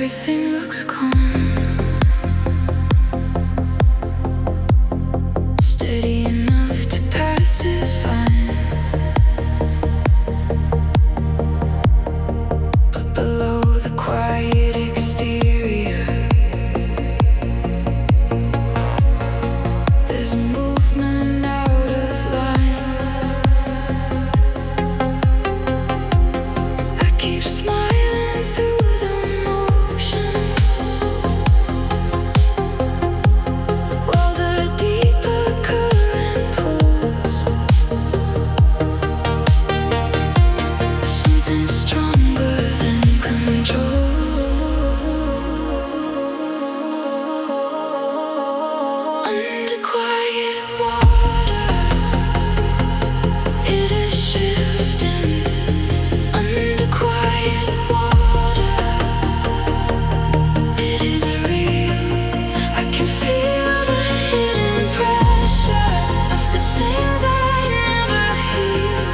everything looks calm, steady enough to pass is fine. But below the quiet exterior, there's a movement out of line. I keep smiling through the motion, while the deeper current pulls. Something stronger than control. Under quiet water, it is shifting. Under quiet water, it is real. I can feel the hidden pressure of the things I never heal.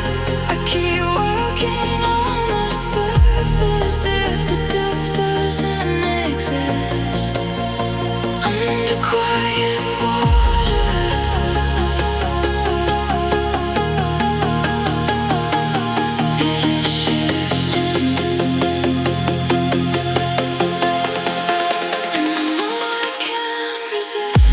I keep walking on the surface if the depth doesn't exist. Under quiet water, it is shifting, and I know I can't resist.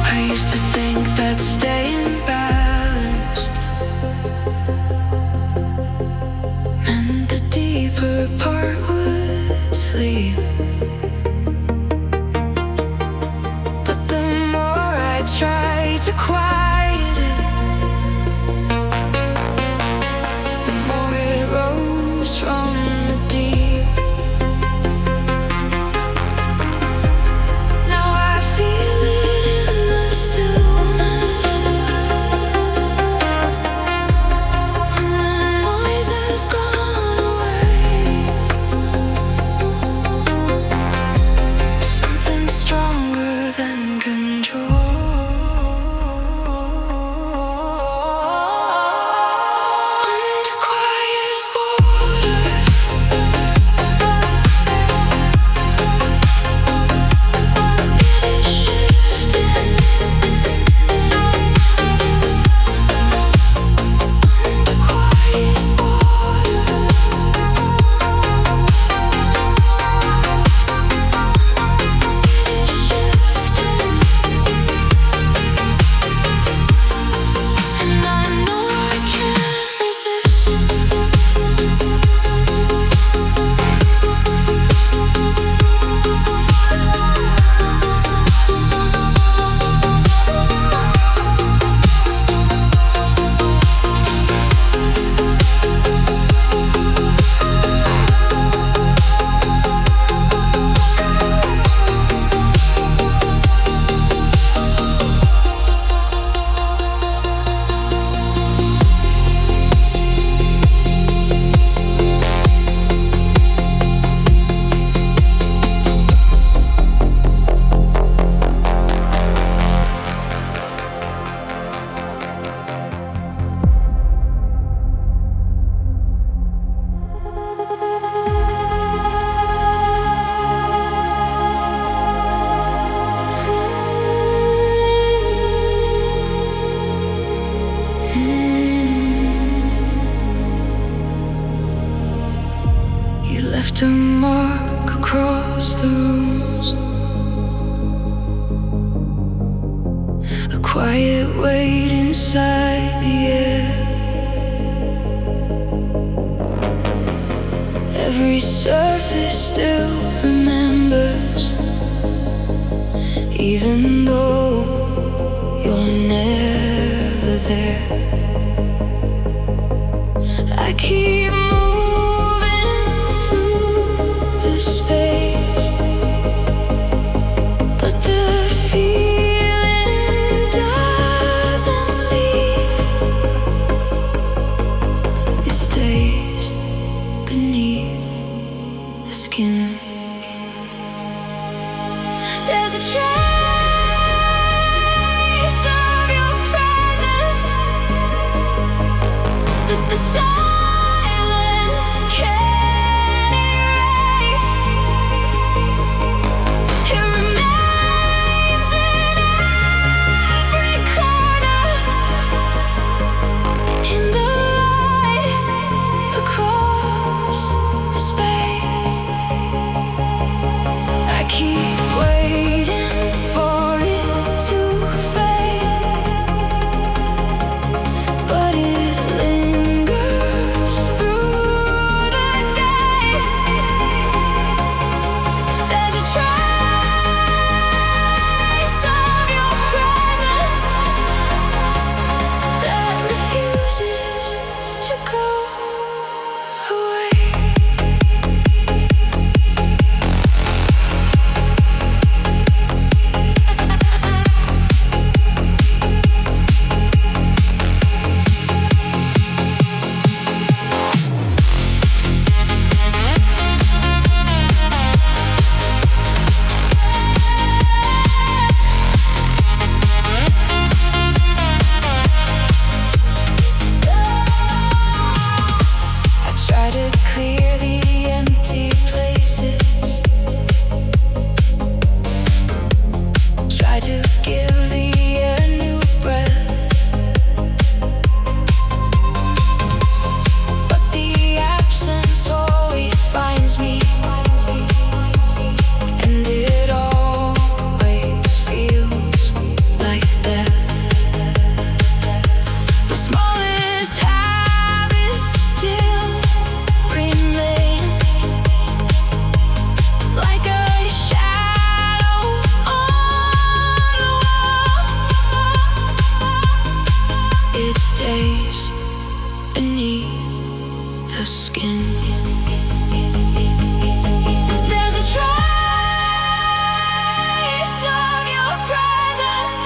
I used to think that staying balanced meant the deeper part would sleep. But the more I tried to quiet it, the more it rose from the deep. Now I feel it in the stillness, when the noise has gone away. Something stronger than control. Under quiet water, it is shifting. Under quiet water, it is shifting, and I know I can't resist. You left a mark across the rooms, a quiet weight inside the air. Every surface still remembers, even though you're never there. I keep moving through the space, but the feeling doesn't leave. It stays beneath the skin. There's a trace of your presence that the silence can't erase. It remains in every corner, in the light across the space. I keep waiting for it to fade, but it lingers through the days. There's a trace of your presence that refuses to go away. I try to clear the empty places, try to give the air new breath, but the absence always finds me, and it always feels like death. The smallest habits still remain, like a shadow on the wall. It stays beneath the skin. There's a trace of your presence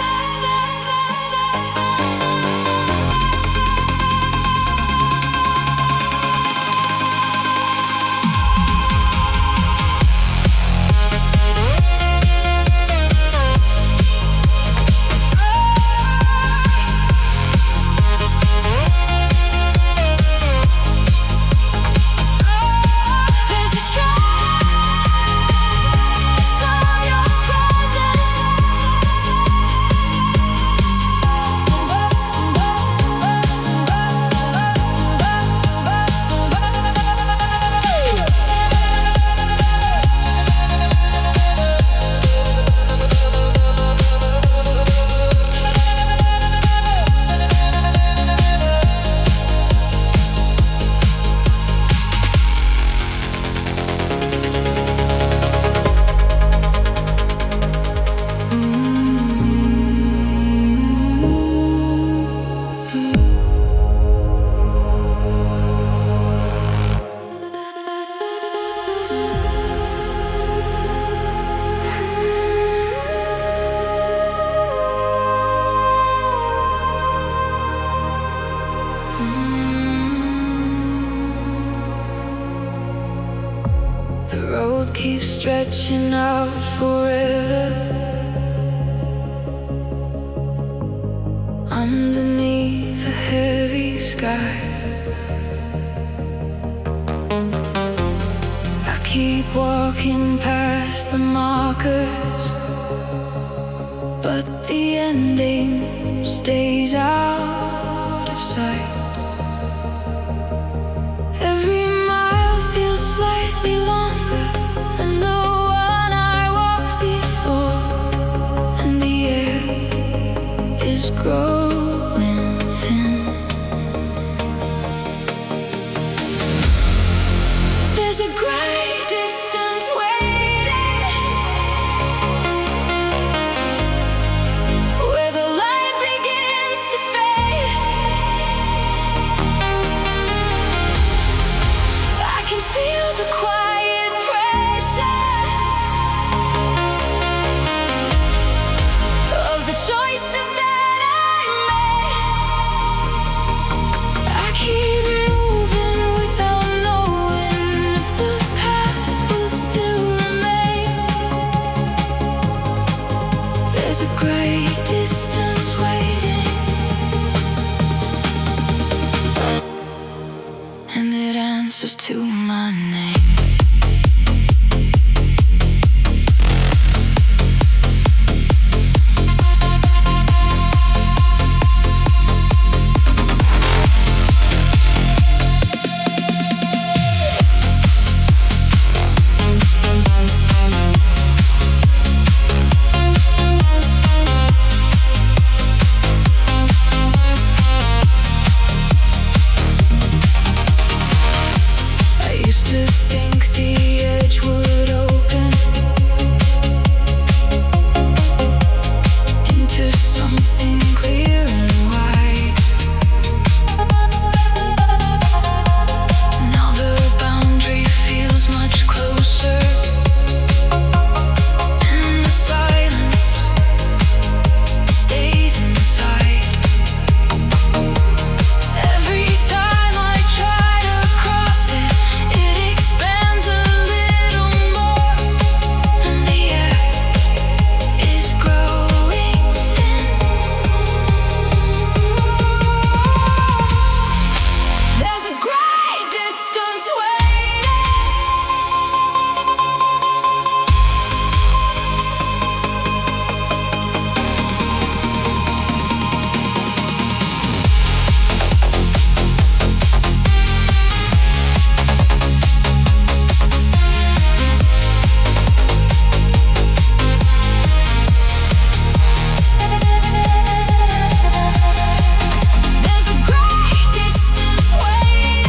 The road keeps stretching out forever, underneath a heavy sky. I keep walking past the markers, but the ending stays out of sight. Every mile feels slightly longer than the one I walked before, and the air is growing thin. There's a great distance waiting, where the light begins to fade. I can feel the quiet pressure of the choices that I made. I keep moving without knowing if the path will still remain. There's a great distance waiting, and it answers to my name. I used to think the edge would open into something clear and wide. Now the boundary feels much closer, and the silence stays inside. Every time I try to cross it, it expands a little more, and the air is growing thin. There's a great distance waiting, there's a great distance waiting.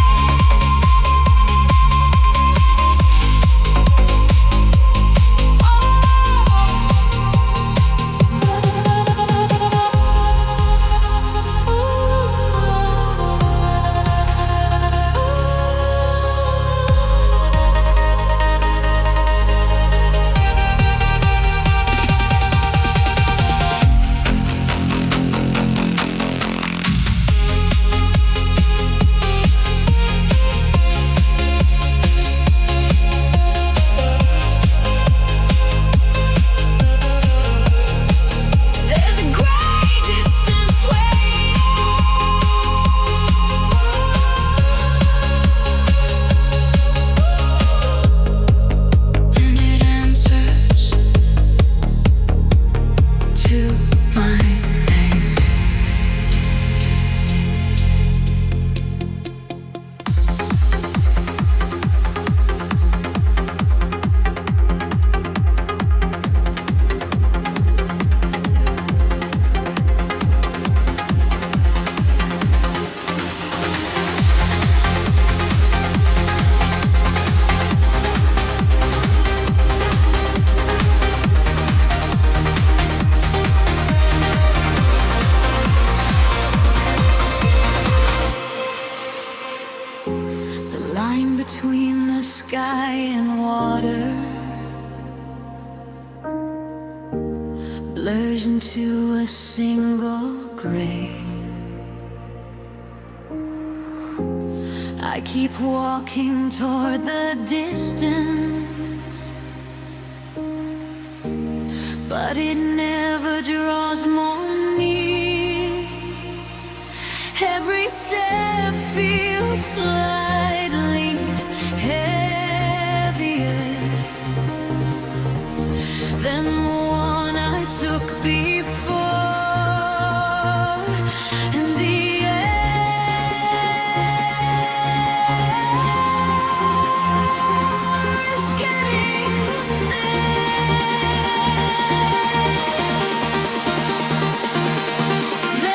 There's a great distance waiting, and it answers to my name. The line between the sky and water blurs into a single gray. I keep walking toward the distance, but it never draws more near. Every step feels slightly heavier than the one I took before, and the air is getting thin.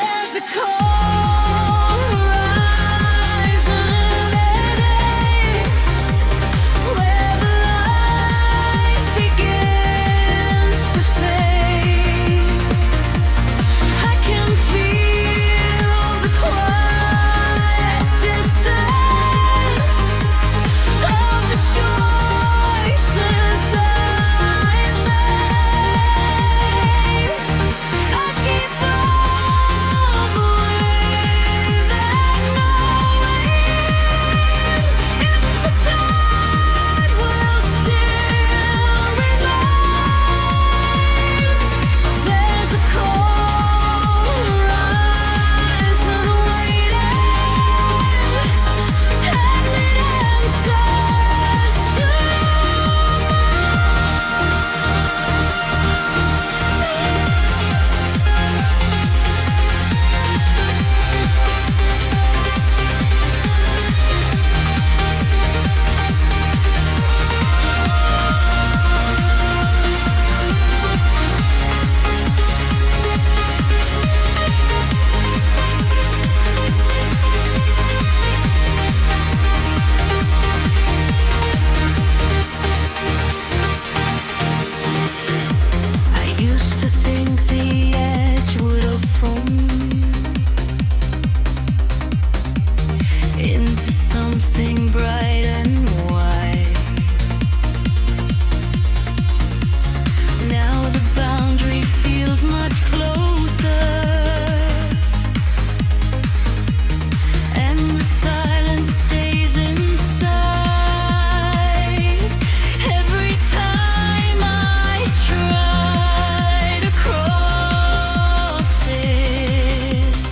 something bright and white. Now the boundary feels much closer, and the silence stays inside. Every time I try to cross it,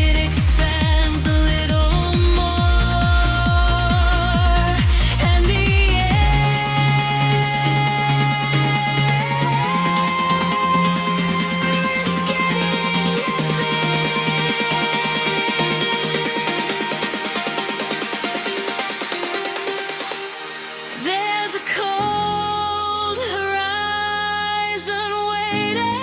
it expands a little more, and the there's a cold horizon waiting.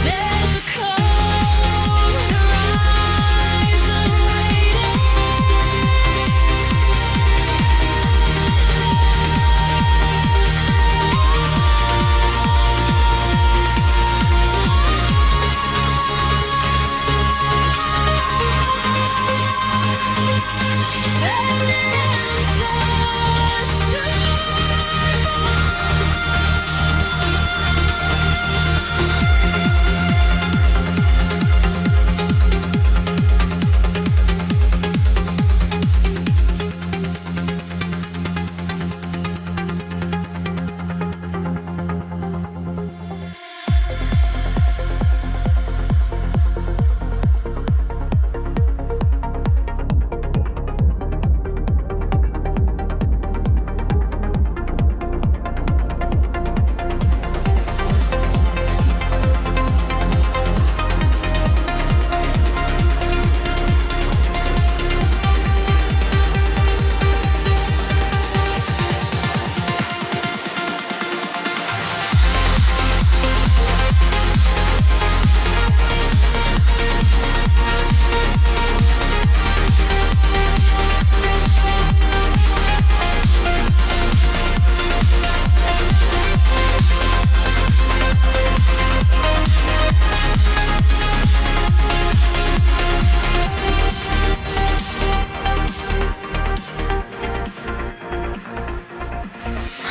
There's a cold horizon waiting.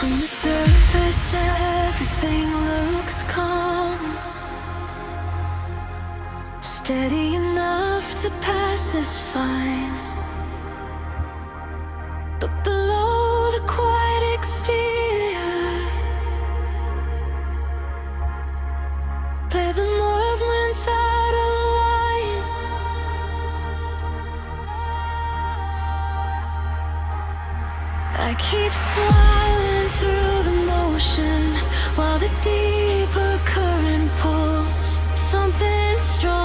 On the surface, everything looks calm, steady enough to pass as fine. But below the quiet exterior play the movements out of line. I keep smiling through the motion while the deeper current pulls something stronger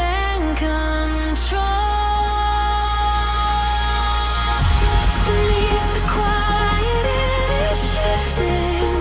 than control. Beneath the quiet, it is shifting,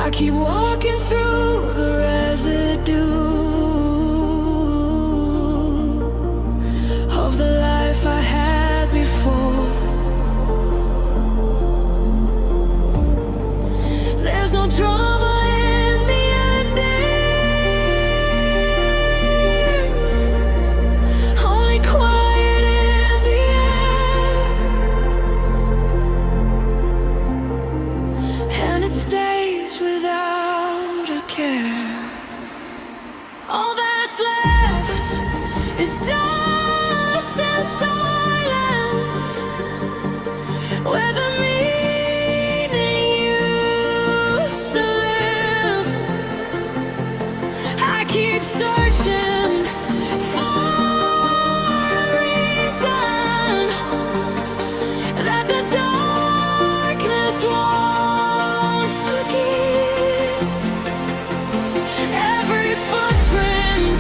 I keep walking through the residue of the life I had before. There's no drama in the ending, only quiet in the air, and it stays without a care. All that's left is dust and silence, where the meaning used to live. I keep searching for a reason that the darkness won't forgive. Every footprint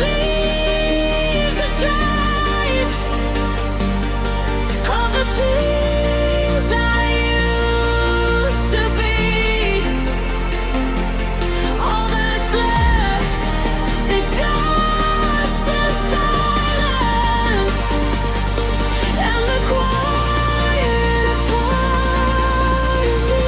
leaves a trace of the things I used to be. All that's left is dust and silence, and the quiet part of me.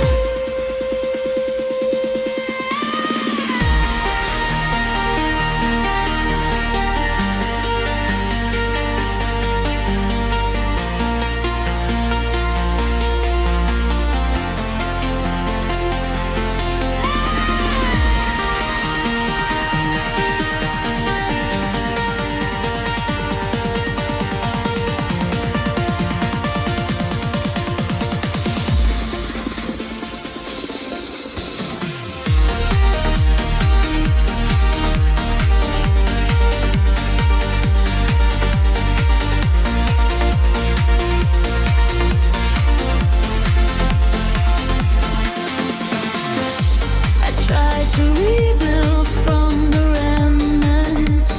I tried to rebuild from the remnants,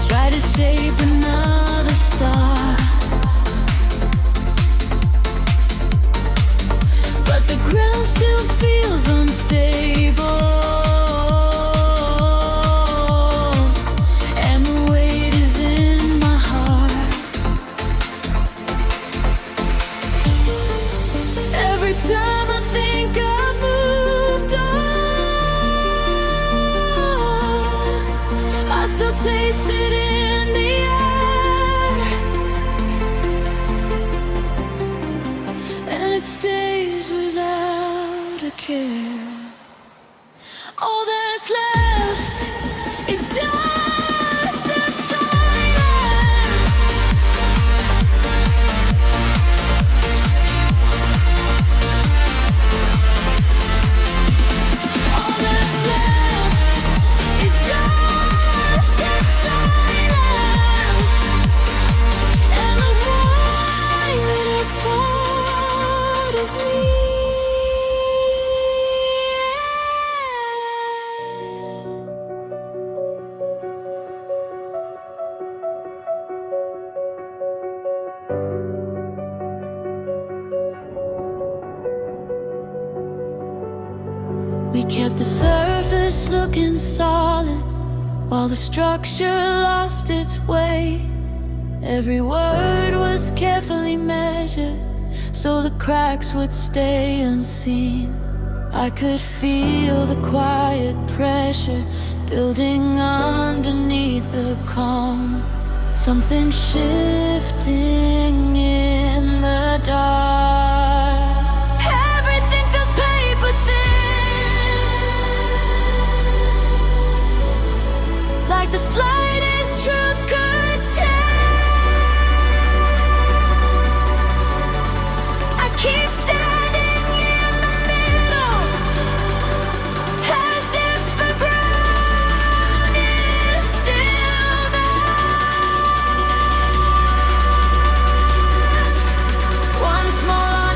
try to shape another star, but the ground still feels unstable, and the weight is in my heart. Every time I think I've moved on, I still taste it in the air, and it stays without a care. All that's left is dust and silence. All that's left is dust and silence, and the quiet part of me. We kept the surface looking solid, while the structure lost its way. Every word was carefully measured, so the cracks would stay unseen. I could feel the quiet pressure building underneath the calm. Something shifting in the dark. Everything feels paper thin, like the slightest truth could tell. I keep standing in the middle, as if the ground is still there. One small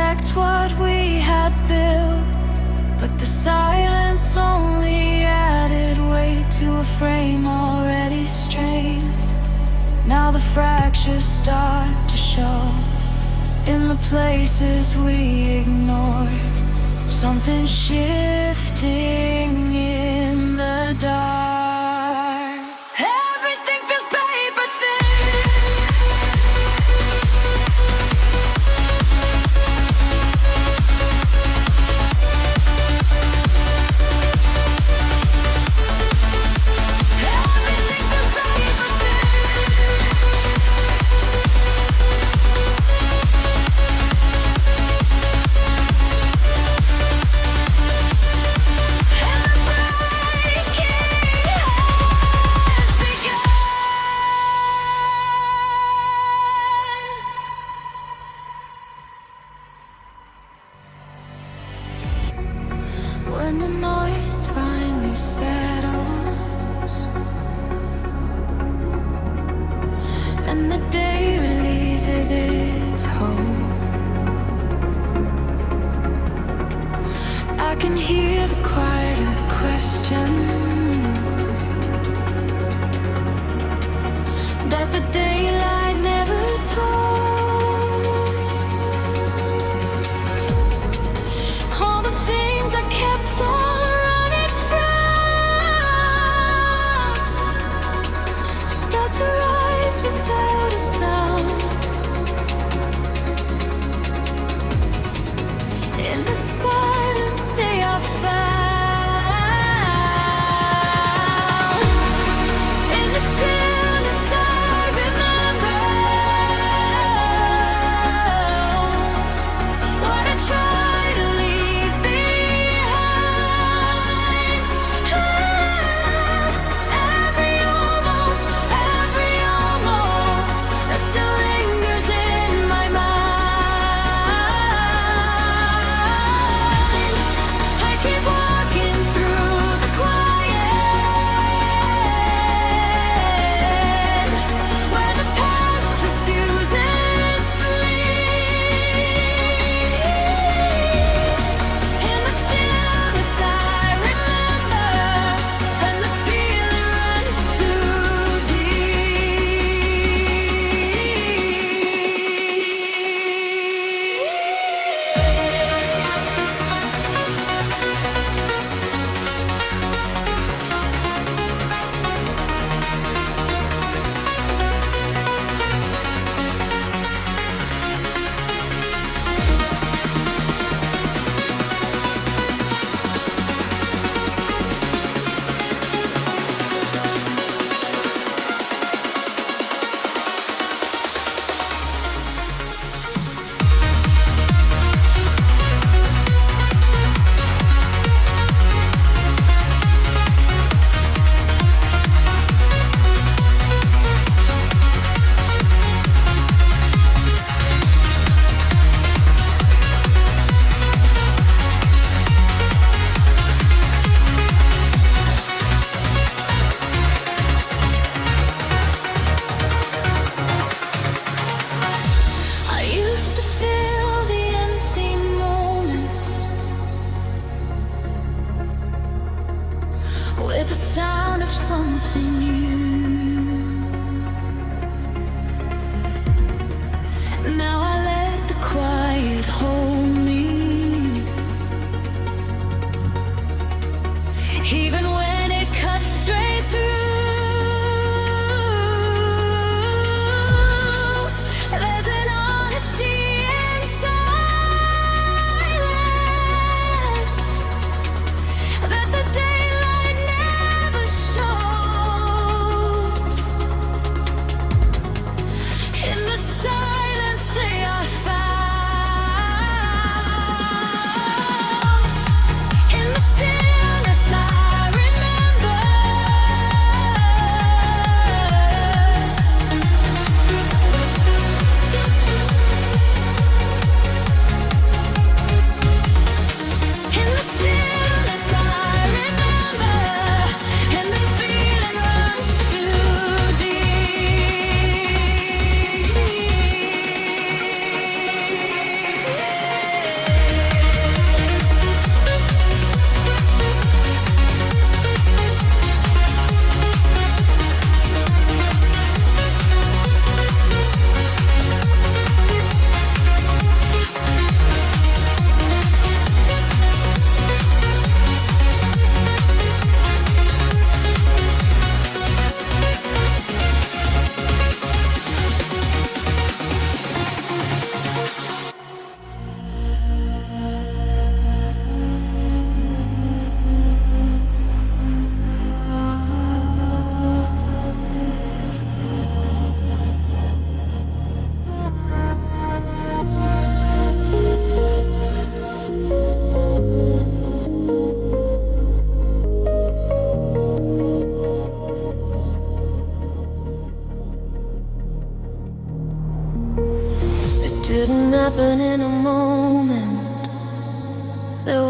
protect what we had built, but the silence only added weight to a frame already strained. Now the fractures start to show in the places we ignored. Something shifting in the dark. Everything feels paper thin. When the noise finally settles and the day releases its hope, I can hear the quieter questions that the daylight never told. All the things I kept on running from start to rise without a sound. In the silence they are found. In the stillness I remember what I tried to leave behind. Every almost that still lingers in my mind.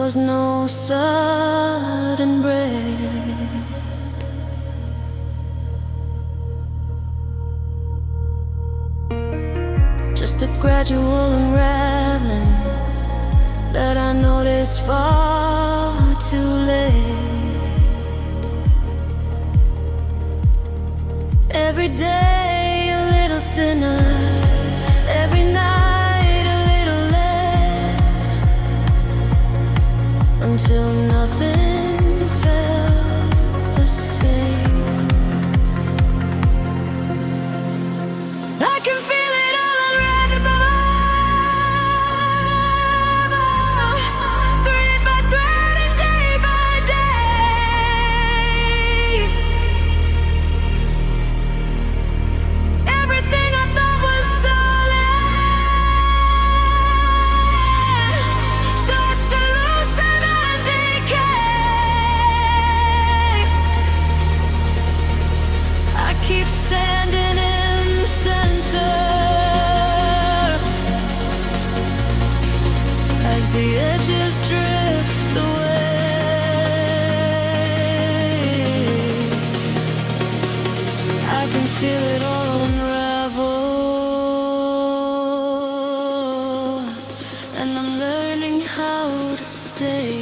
was no sudden break. Just a gradual unraveling that I noticed far too late. Every day a little thinner, every night a little less, until nothing felt the same. I can feel it all unravel, thread by thread and day by day. Everything I thought was solid starts to loosen and decay. I keep standing in center as the edges drift away. I can feel it all unravel, and I'm learning how to stay.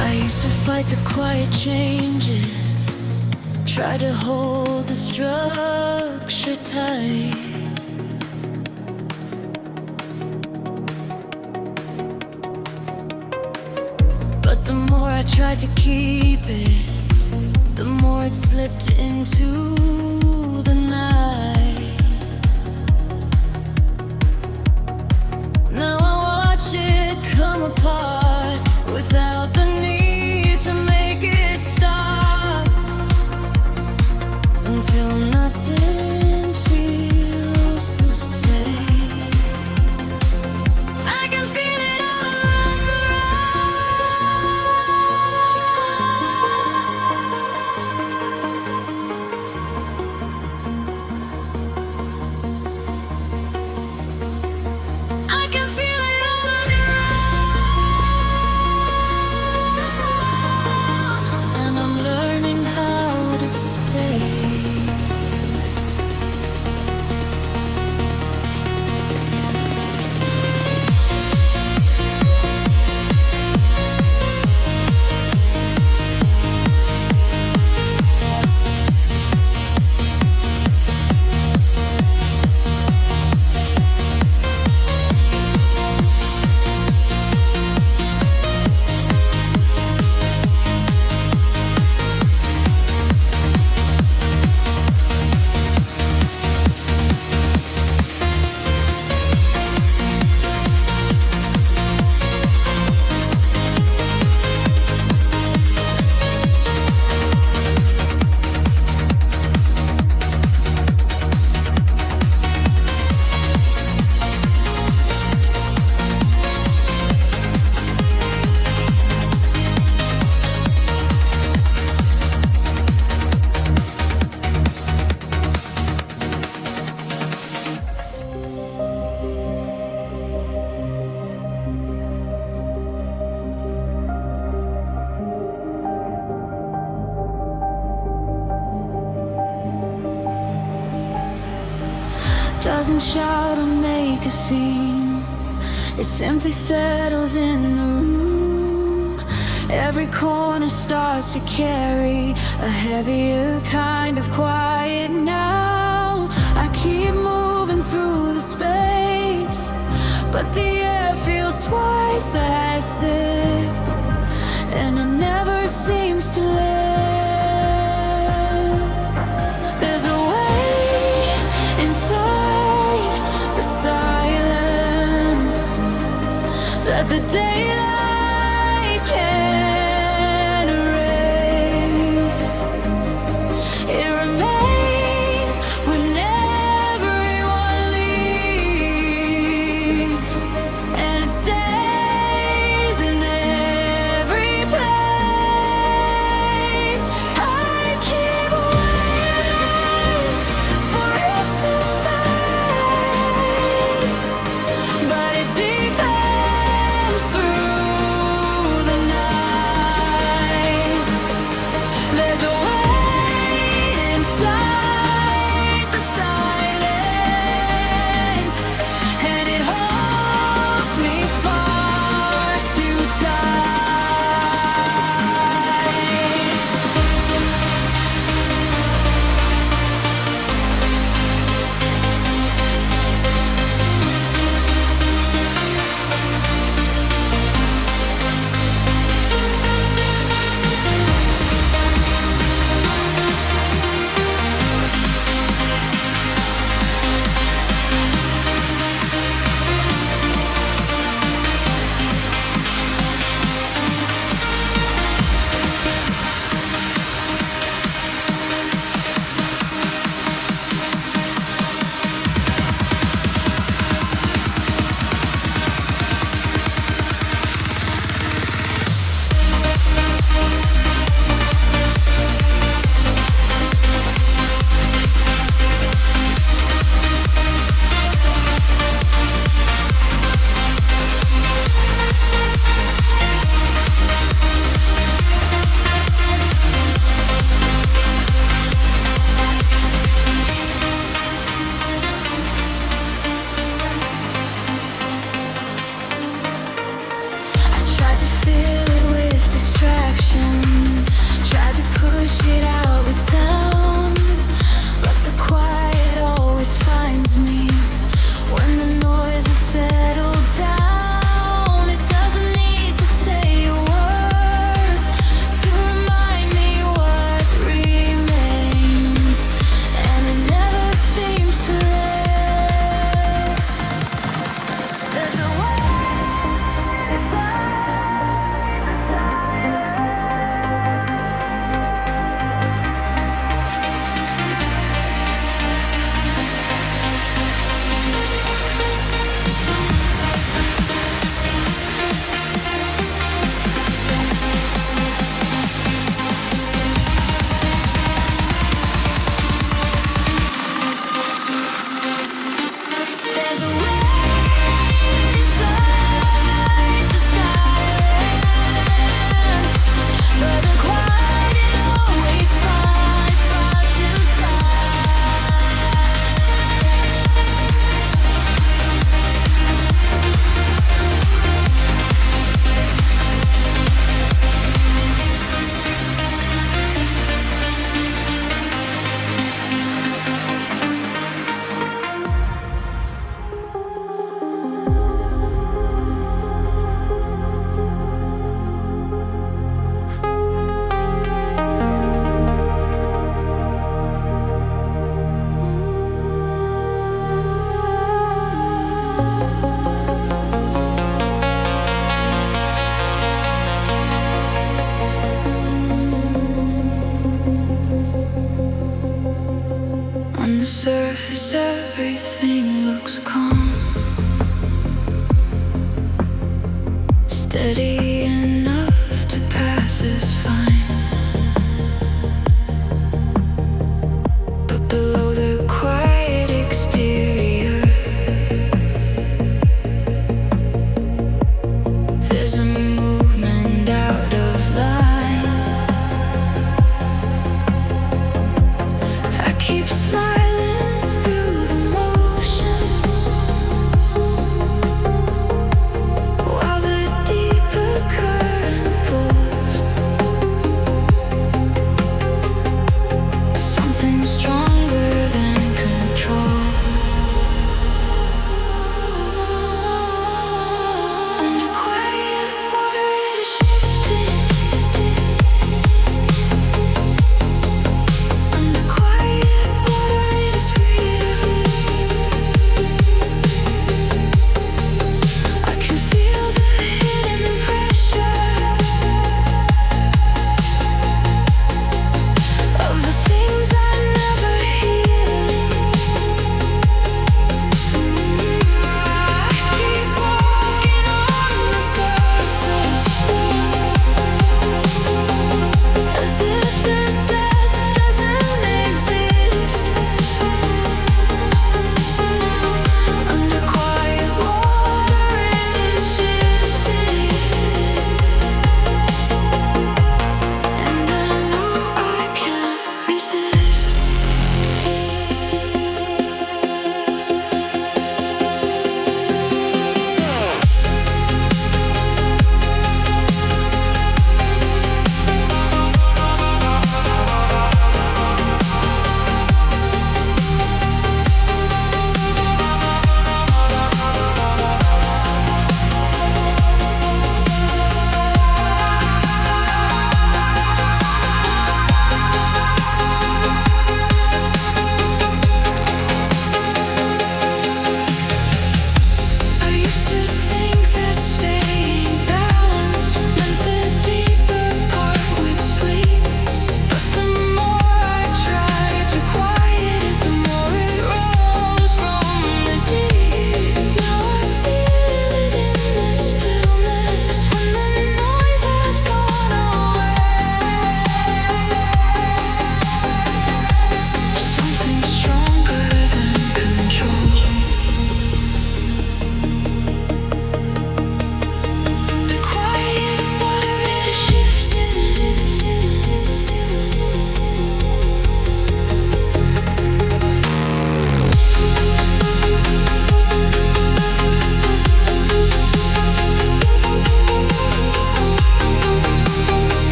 I used to fight the quiet changes, try to hold the structure tight. But the more I tried to keep it, the more it slipped into the night. Now I watch it come apart without the need to make it stop, until nothing feels the same. I can feel it all around. I can feel it all around, and I'm learning how to stay. Doesn't shout or make a scene, it simply settles in the room. Every corner starts to carry a heavier kind of quiet now. I keep moving through the space, but the air feels twice as thick, and it never seems to lift. There's a way inside the silence. the daylight can erase. It remains when everyone leaves, and it stays in every place. I keep waiting for it to fade, but it deepens through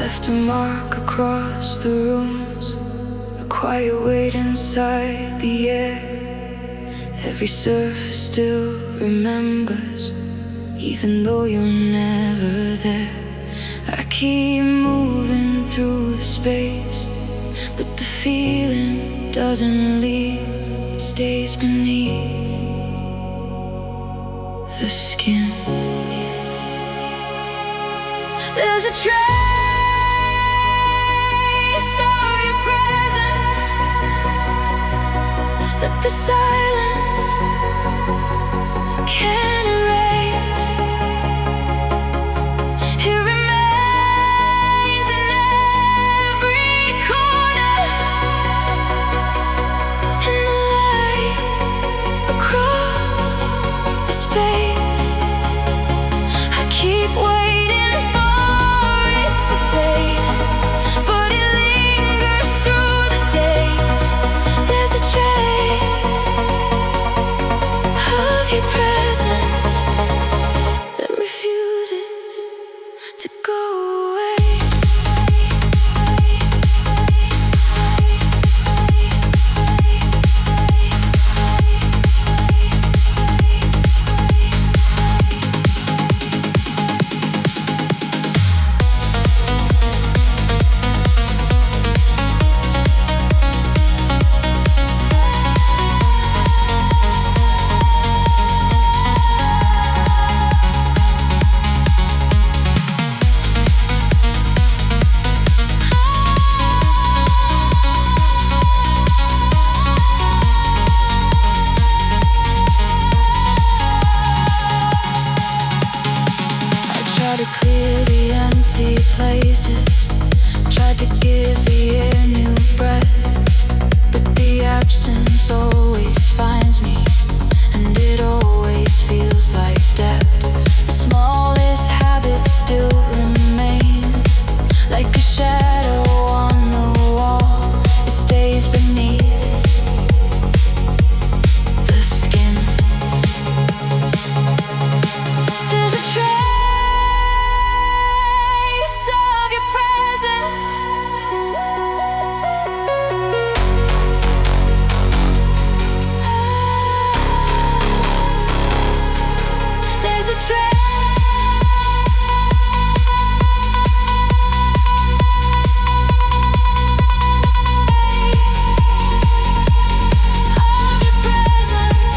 left a mark across the rooms, a quiet weight inside the air. Every surface still remembers, even though you're never there. I keep moving through the space, but the feeling doesn't leave. It stays beneath the skin. There's a trace of your presence that the silence can't erase. It remains in every corner, in the light across the space. I keep waiting for it to fade, but it lingers through the days. There's a trace of your presence that refuses to go away. Tried to clear the empty places, tried to give the air new breath, but the absence always finds me, and it always feels like death. The smallest habits still remain, like a shadow on the wall. It stays beneath the skin. There's a trace of your presence there's a trace of your presence.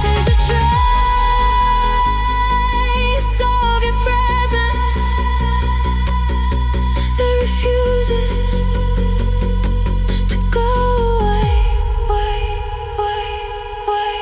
There's a trace of your presence that refuses to go away, away, away, away.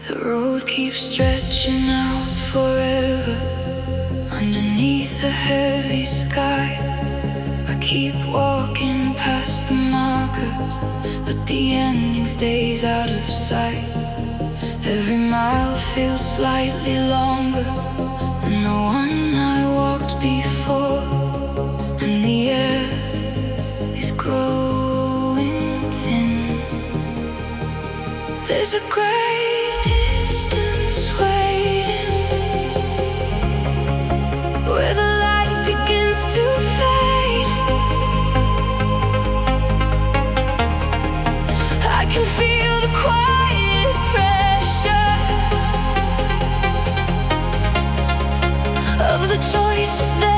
The road keeps stretching out forever underneath a heavy sky. I keep walking past the markers, but the ending stays out of sight. Every mile feels slightly longer than the one I walked before, and the air is growing thin. There's a great distance waiting, where the light begins to fade. I can feel the quiet pressure of the choices that